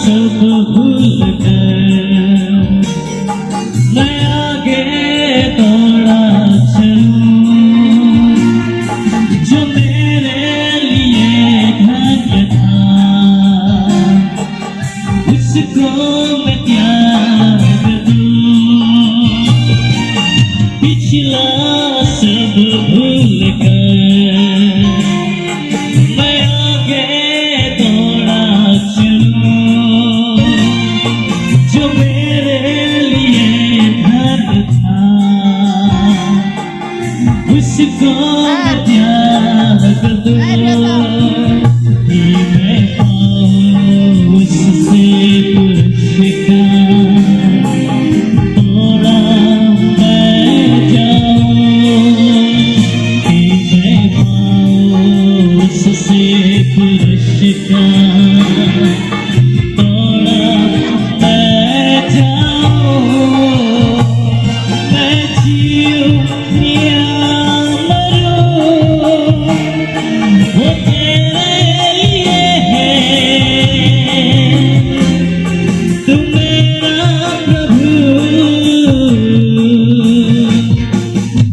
सब भूल कर मैं आगे दौड़ा चलूं, जो मेरे लिए धन्य था उसको मैं त्याग दूं। पिछला सब भूल कर मैं आगे दौड़ा चलूं, जो मेरे लिए धन था उसको मैं त्याग दूं। कि मैं पाऊं उससे पुरुष का थोड़ा मैं जाऊं, कि मैं पाऊं उससे पुरुष का थोड़ा मैं जाऊं। मैं जीऊं या मरूं वो तेरे लिए है, तू मेरा प्रभु।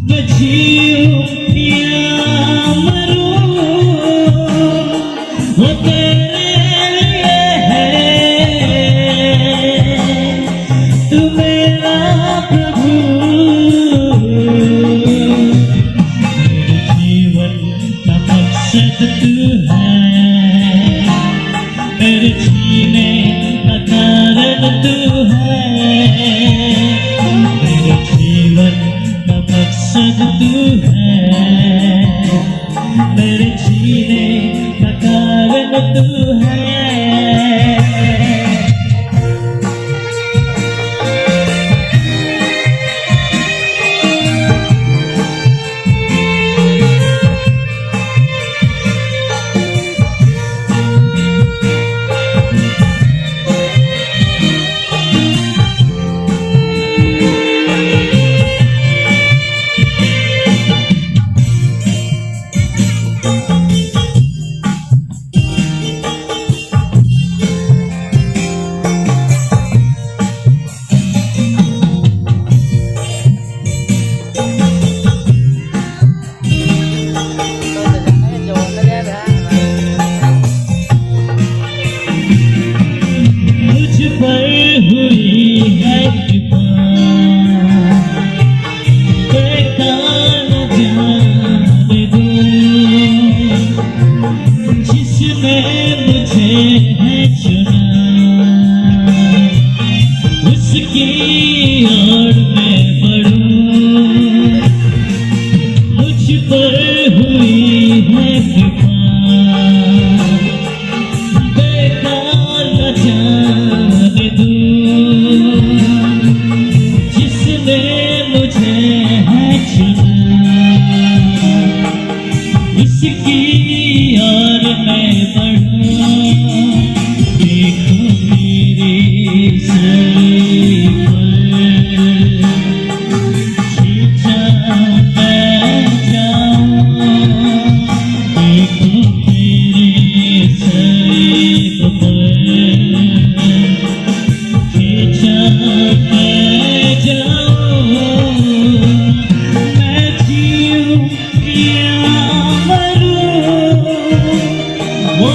मैं जीऊं या मरूं वो तेरे लिए है, तू मेरा प्रभु। मेरे जीवन का मकसद तू है, मेरे जीने का कारण तू है। मेरे जीवन का मकसद तू है, मेरे जीने का कारण तू है। हुई है बेकार जाने दो, जिसने मुझे है चुना उसकी ओर मैं बढ़ूं। मुझ पर हुई है बेकार न जाने दो, जिसने मुझे है चुना उसकी ओर मैं बढ़ूं। देखो मेरी सरी पर खींचा मैं जाऊं, देखो मेरी सरी पर खींचा मैं जाऊं। मैं जीऊं या मरूं वो